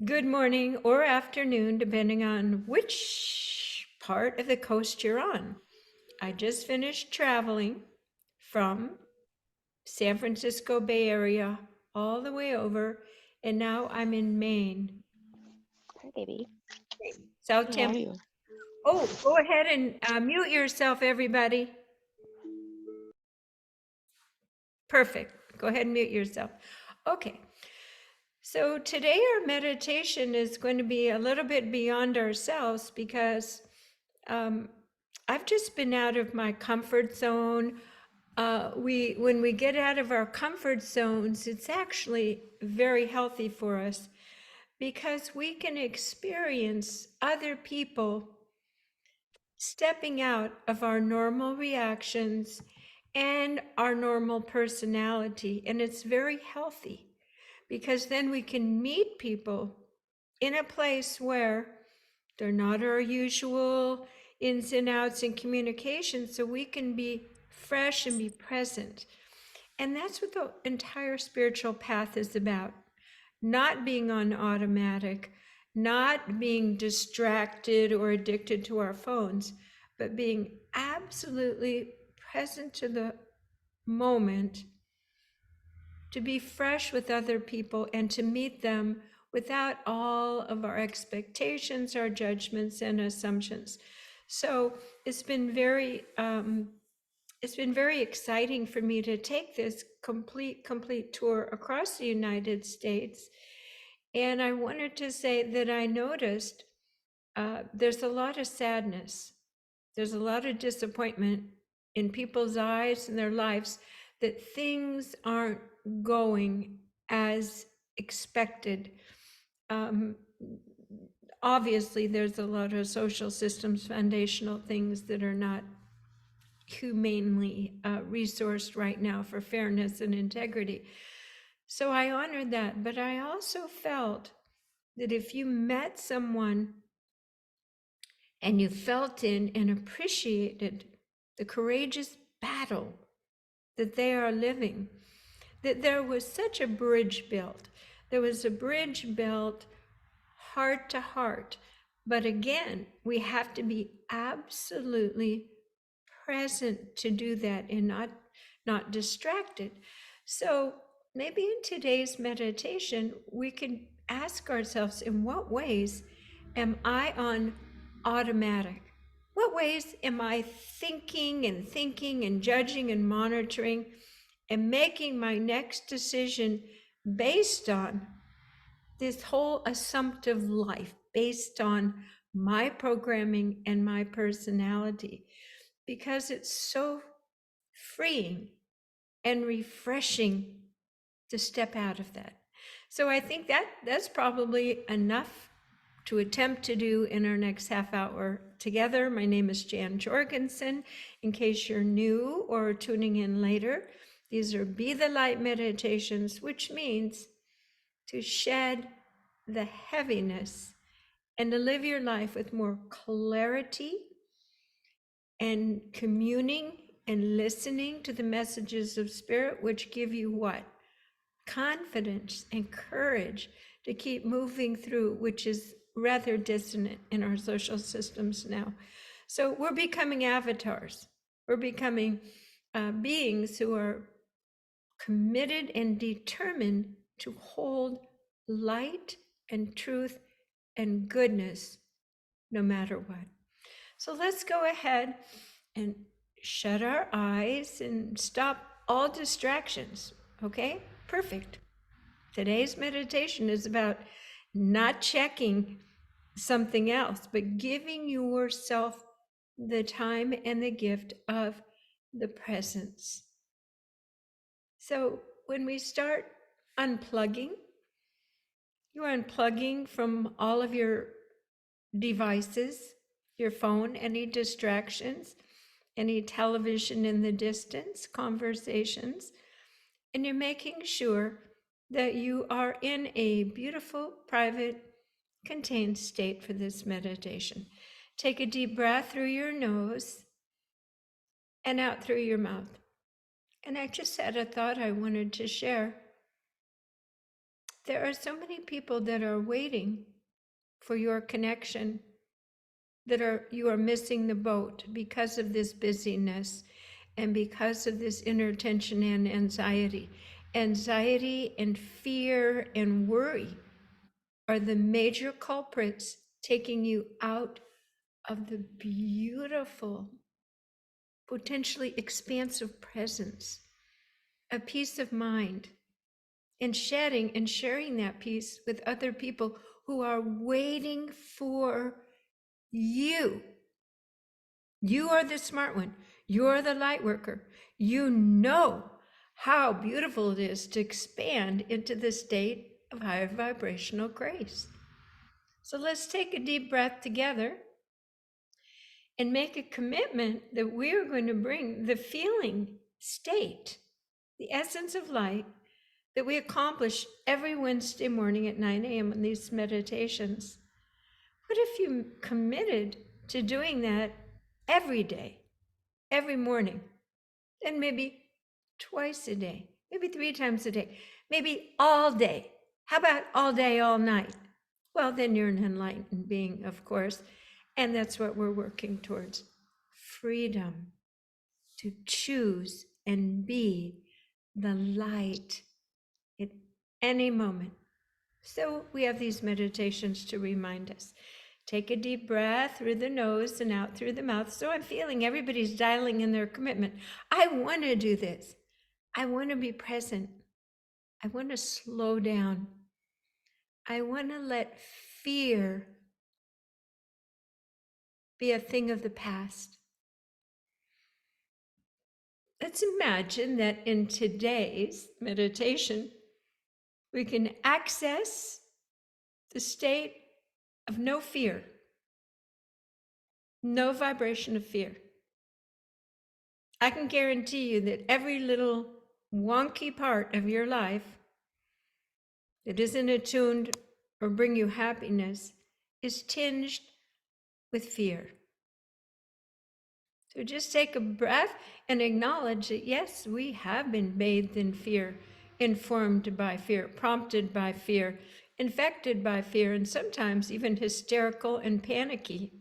Good morning or afternoon, depending on which part of the coast you're on. I just finished traveling from San Francisco Bay Area all the way over, and now I'm in Maine, Hi, baby. South How are Tampa. you? Oh, go ahead and mute yourself, everybody. Perfect. Go ahead and mute yourself. Okay. So today our meditation is going to be a little bit beyond ourselves because um, I've just been out of my comfort zone. When we get out of our comfort zones, it's actually very healthy for us because we can experience other people stepping out of our normal reactions and our normal personality. And it's very healthy because then we can meet people in a place where they're not our usual ins and outs in communication, so we can be fresh and be present. And that's what the entire spiritual path is about. Not being on automatic, not being distracted or addicted to our phones, but being absolutely present to the moment, to be fresh with other people and to meet them without all of our expectations, our judgments, and assumptions. So it's been very exciting for me to take this complete tour across the United States. And I wanted to say that I noticed there's a lot of sadness, there's a lot of disappointment in people's eyes and their lives that things aren't going as expected. Um, Obviously, there's a lot of social systems, foundational things that are not humanely resourced right now for fairness and integrity. So I honored that, but I also felt that if you met someone and you felt in and appreciated the courageous battle that they are living, that there was such a bridge built. There was a bridge built heart to heart. But again, we have to be absolutely present to do that and not distracted. So maybe in today's meditation, we can ask ourselves, in what ways am I on automatic? What ways am I thinking and judging and monitoring and making my next decision based on this whole assumptive life, based on my programming and my personality? Because it's so freeing and refreshing to step out of that. So I think that's probably enough to attempt to do in our next half hour together. My name is Jan Jorgensen. In case you're new or tuning in later, these are Be the Light meditations, which means to shed the heaviness and to live your life with more clarity and communing and listening to the messages of spirit, which give you what? Confidence and courage to keep moving through, which is rather dissonant in our social systems now. So we're becoming avatars. We're becoming beings who are committed and determined to hold light and truth and goodness no matter what. So let's go ahead and shut our eyes and stop all distractions. Okay? Perfect. Today's meditation is about not checking something else, but giving yourself the time and the gift of the presence. So when we start unplugging, you're unplugging from all of your devices, your phone, any distractions, any television in the distance, conversations, and you're making sure that you are in a beautiful, private, contained state for this meditation. Take a deep breath through your nose and out through your mouth. And I just had a thought I wanted to share. There are so many people that are waiting for your connection, you are missing the boat because of this busyness and because of this inner tension and anxiety. Anxiety and fear and worry are the major culprits taking you out of the beautiful, potentially expansive presence, a peace of mind, and shedding and sharing that peace with other people who are waiting for you. You are the smart one. You're the light worker. You know how beautiful it is to expand into the state of higher vibrational grace. So let's take a deep breath together and make a commitment that we're going to bring the feeling state, the essence of light that we accomplish every Wednesday morning at 9 a.m. in these meditations. What if you committed to doing that every day, every morning, and maybe twice a day, maybe 3 times a day, maybe all day? How about all day, all night? Well, then you're an enlightened being, of course, and that's what we're working towards. Freedom to choose and be the light at any moment. So we have these meditations to remind us. Take a deep breath through the nose and out through the mouth. So I'm feeling everybody's dialing in their commitment. I want to do this. I want to be present. I want to slow down. I want to let fear be a thing of the past. Let's imagine that in today's meditation, we can access the state of no fear, no vibration of fear. I can guarantee you that every little wonky part of your life that isn't attuned or bring you happiness is tinged with fear. So just take a breath and acknowledge that, yes, we have been bathed in fear, informed by fear, prompted by fear, infected by fear, and sometimes even hysterical and panicky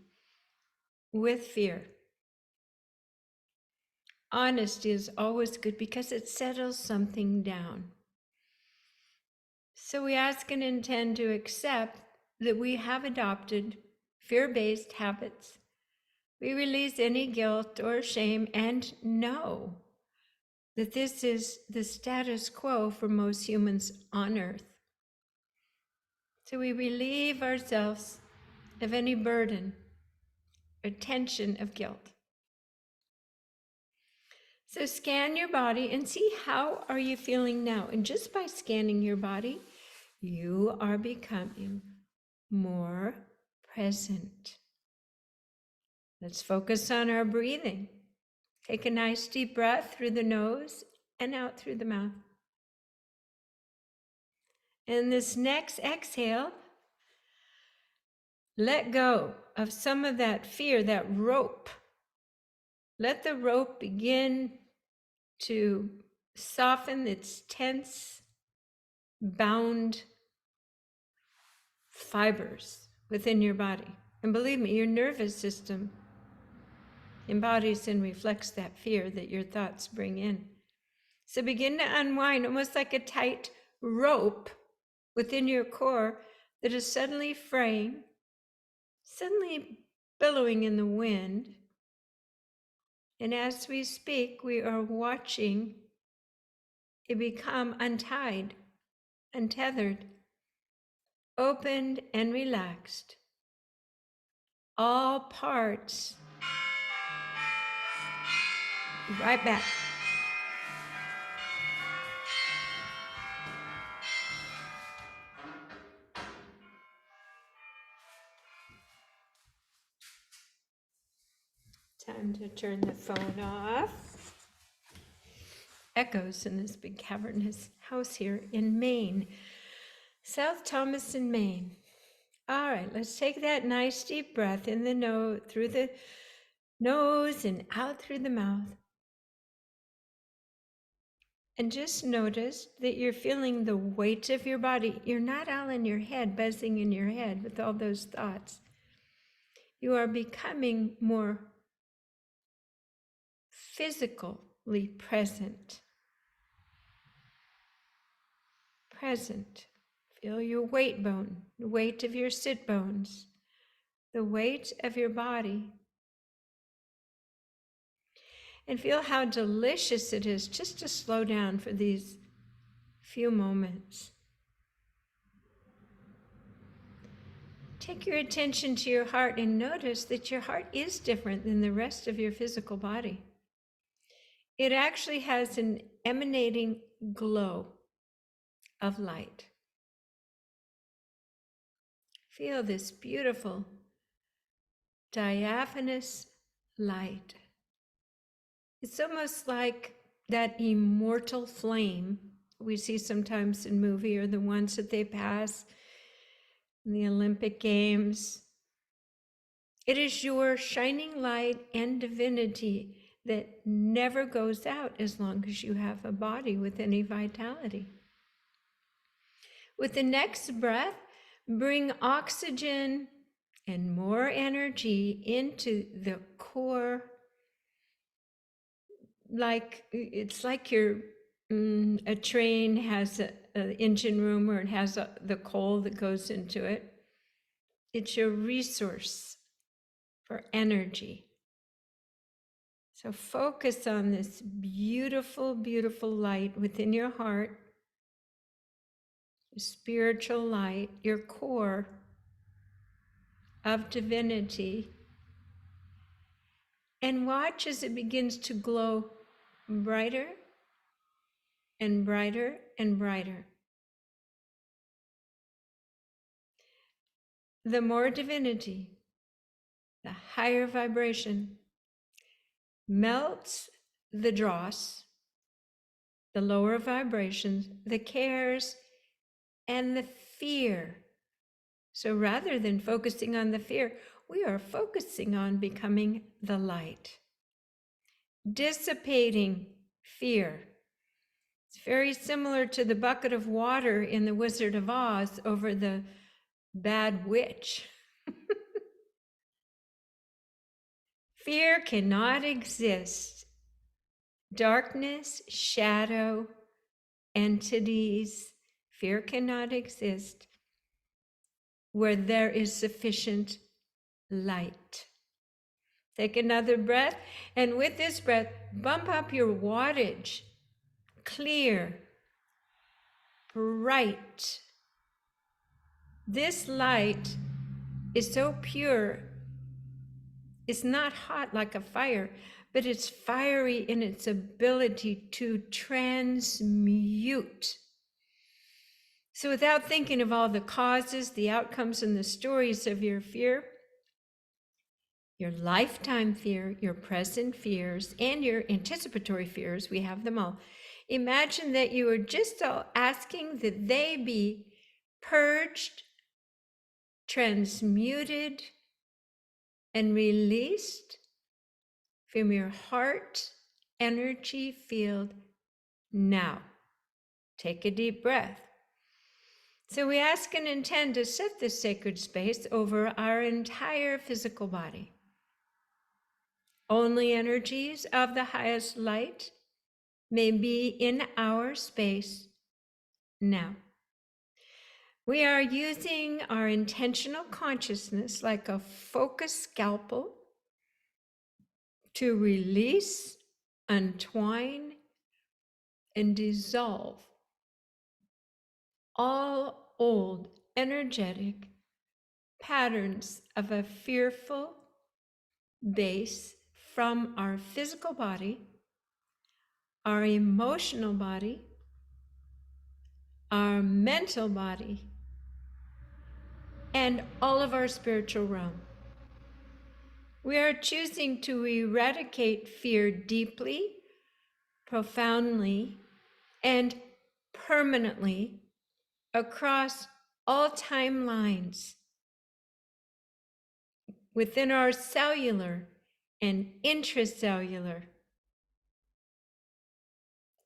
with fear. Honesty is always good because it settles something down. So we ask and intend to accept that we have adopted fear-based habits. We release any guilt or shame and know that this is the status quo for most humans on earth. So we relieve ourselves of any burden or tension of guilt. So scan your body and see how are you feeling now. And just by scanning your body, you are becoming more present. Let's focus on our breathing. Take a nice deep breath through the nose and out through the mouth. And this next exhale, let go of some of that fear, that rope. Let the rope begin to soften its tense, bound fibers within your body. And believe me, your nervous system embodies and reflects that fear that your thoughts bring in. So begin to unwind, almost like a tight rope within your core that is suddenly fraying, suddenly billowing in the wind. And as we speak, we are watching it become untied, untethered, opened and relaxed. All parts right back. Time to turn the phone off. Echoes in this big cavernous house here in Maine, South Thomaston, Maine. All right, let's take that nice deep breath in the nose, through the nose and out through the mouth. And just notice that you're feeling the weight of your body. You're not all in your head, buzzing in your head with all those thoughts. You are becoming more physically present. Present. Feel your weight bone, the weight of your sit bones, the weight of your body. And feel how delicious it is just to slow down for these few moments. Take your attention to your heart and notice that your heart is different than the rest of your physical body. It actually has an emanating glow of light. Feel this beautiful, diaphanous light. It's almost like that immortal flame we see sometimes in movie, or the ones that they pass in the Olympic Games. It is your shining light and divinity that never goes out as long as you have a body with any vitality. With the next breath, bring oxygen and more energy into the core. It's like a train has an engine room, or it has the coal that goes into it. It's your resource for energy. So focus on this beautiful, beautiful light within your heart, spiritual light, your core of divinity, and watch as it begins to glow brighter and brighter and brighter. The more divinity, the higher vibration, melts the dross, the lower vibrations, the cares, and the fear. So rather than focusing on the fear, we are focusing on becoming the light, dissipating fear. It's very similar to the bucket of water in The Wizard of Oz over the bad witch. Fear cannot exist. Darkness, shadow, entities, fear cannot exist where there is sufficient light. Take another breath, and with this breath, bump up your wattage. Clear, bright. This light is so pure. It's not hot like a fire, but it's fiery in its ability to transmute. So without thinking of all the causes, the outcomes, and the stories of your fear, your lifetime fear, your present fears, and your anticipatory fears, we have them all. Imagine that you are just asking that they be purged, transmuted, and released from your heart energy field now. Take a deep breath. So we ask and intend to set this sacred space over our entire physical body. Only energies of the highest light may be in our space now. We are using our intentional consciousness like a focused scalpel to release, untwine, and dissolve all old energetic patterns of a fearful base from our physical body, our emotional body, our mental body, and all of our spiritual realm. We are choosing to eradicate fear deeply, profoundly, and permanently across all timelines within our cellular and intracellular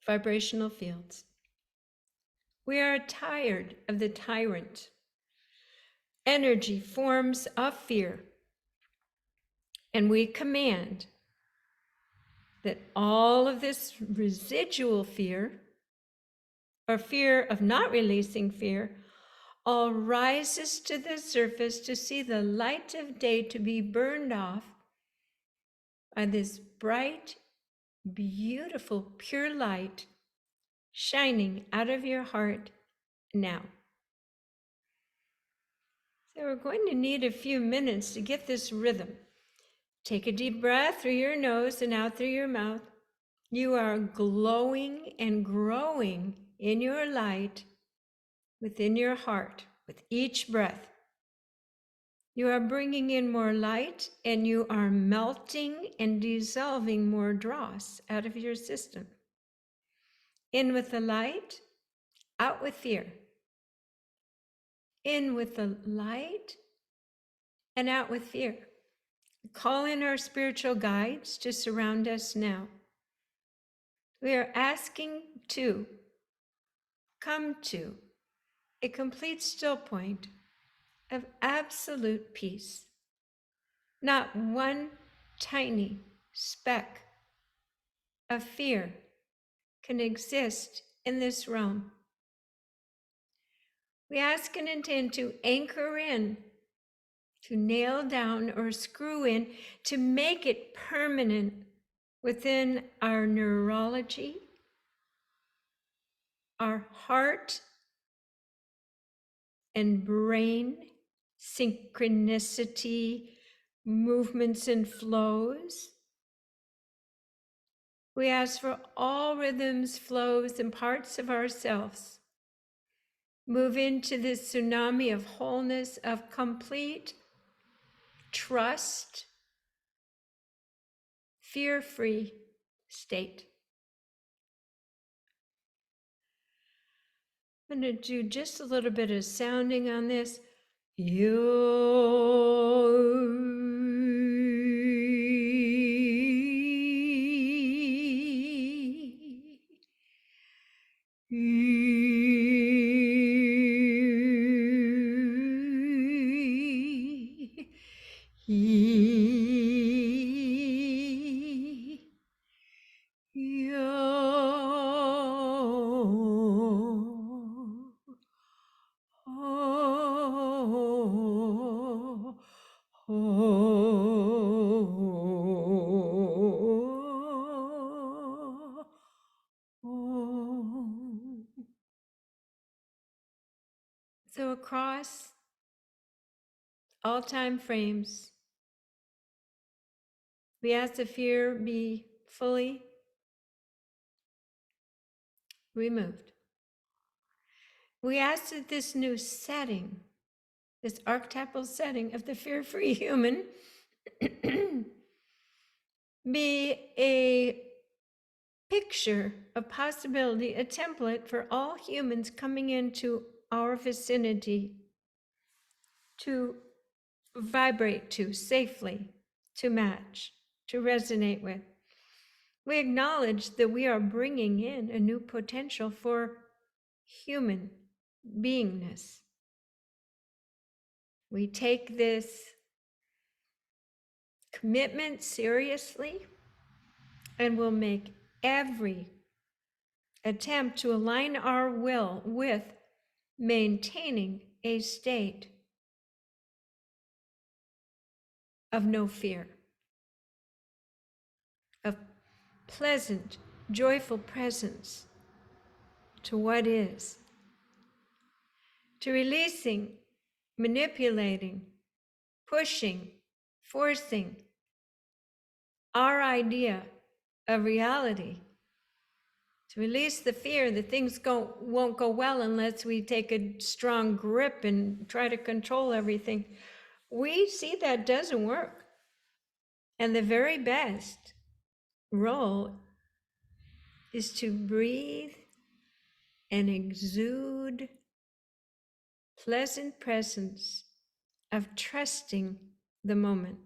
vibrational fields. We are tired of the tyrant. Energy forms of fear, and we command that all of this residual fear, or fear of not releasing fear, all rises to the surface to see the light of day to be burned off by this bright, beautiful, pure light shining out of your heart now. So we're going to need a few minutes to get this rhythm. Take a deep breath through your nose and out through your mouth. You are glowing and growing in your light within your heart with each breath. You are bringing in more light, and you are melting and dissolving more dross out of your system. In with the light, out with fear. In with the light, and out with fear. Call in our spiritual guides to surround us now. We are asking to come to a complete still point of absolute peace. Not one tiny speck of fear can exist in this realm. We ask and intend to anchor in, to nail down or screw in, to make it permanent within our neurology, our heart and brain, synchronicity, movements and flows. We ask for all rhythms, flows, and parts of ourselves. Move into this tsunami of wholeness, of complete trust, fear-free state. I'm going to do just a little bit of sounding on this. So across all time frames, we ask the fear be fully removed. We ask that this new setting, this archetypal setting of the fear-free human, be a picture of possibility, a template for all humans coming into our vicinity to vibrate to safely, to match, to resonate with. We acknowledge that we are bringing in a new potential for human beingness. We take this commitment seriously and will make every attempt to align our will with maintaining a state of no fear, of pleasant, joyful presence to what is, to releasing, manipulating, pushing, forcing our idea of reality, to release the fear that things won't go well unless we take a strong grip and try to control everything. We see that doesn't work. And the very best role is to breathe and exude pleasant presence of trusting the moment.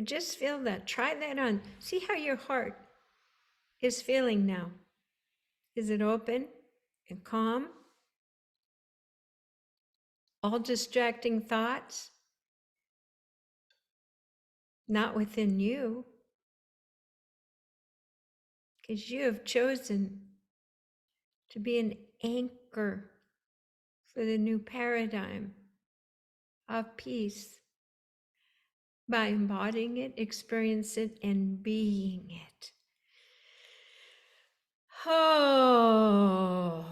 Just feel that. Try that on. See how your heart is feeling now. Is it open and calm? All distracting thoughts? Not within you, because you have chosen to be an anchor for the new paradigm of peace by embodying it, experiencing it, and being it. Oh.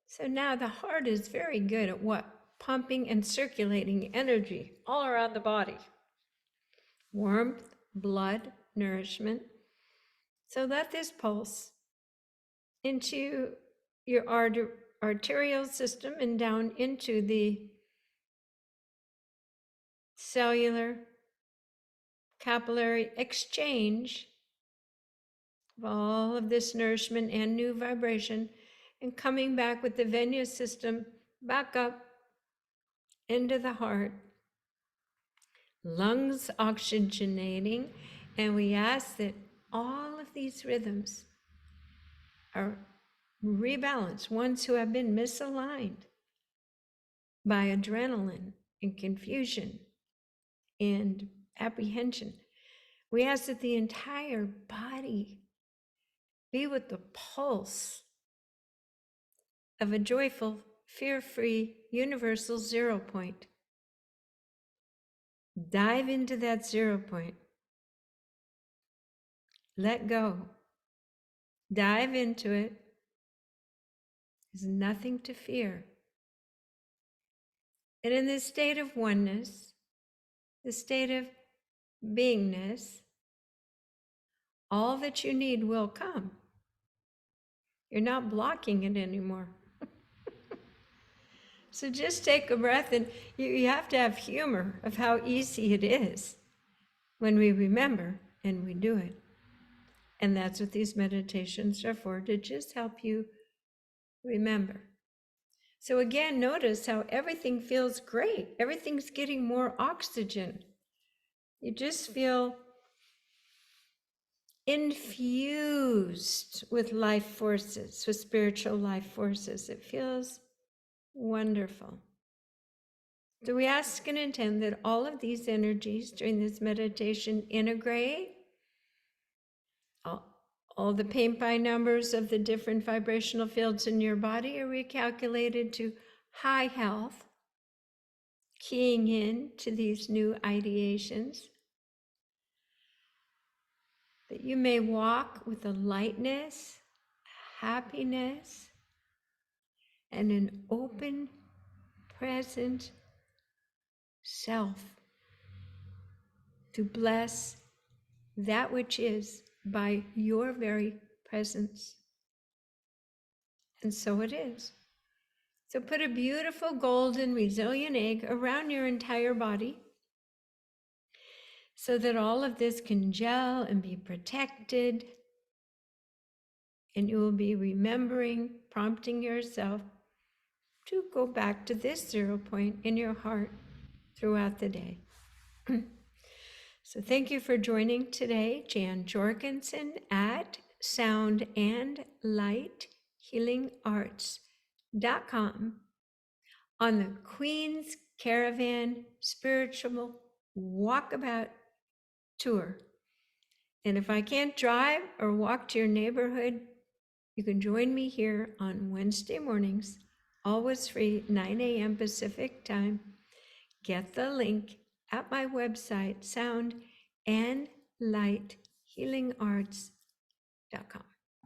So now the heart is very good at what? Pumping and circulating energy all around the body. Warmth, blood, nourishment. So let this pulse into your arterial system and down into the cellular capillary exchange of all of this nourishment and new vibration, and coming back with the venous system back up into the heart, lungs oxygenating, and we ask that all of these rhythms are rebalanced, ones who have been misaligned by adrenaline and confusion and apprehension. We ask that the entire body be with the pulse of a joyful, fear-free, universal 0 point. Dive into that 0 point. Let go. Dive into it. There's nothing to fear. And in this state of oneness, the state of beingness, all that you need will come. You're not blocking it anymore. So just take a breath, and you have to have humor of how easy it is when we remember and we do it. And that's what these meditations are for, to just help you remember. So again, notice how everything feels great. Everything's getting more oxygen. You just feel infused with life forces, with spiritual life forces. It feels wonderful. So we ask and intend that all of these energies during this meditation integrate. All the paint by numbers of the different vibrational fields in your body are recalculated to high health, keying in to these new ideations. That you may walk with a lightness, happiness, and an open, present self to bless that which is by your very presence. And so it is. So put a beautiful golden resilient egg around your entire body so that all of this can gel and be protected. And you will be remembering, prompting yourself to go back to this 0 point in your heart throughout the day. So thank you for joining today, Jan Jorgensen at soundandlighthealingarts.com on the Queen's Caravan Spiritual Walkabout Tour. And if I can't drive or walk to your neighborhood, you can join me here on Wednesday mornings, always free, 9 a.m. Pacific time. Get the link at my website, soundandlighthealingarts.com.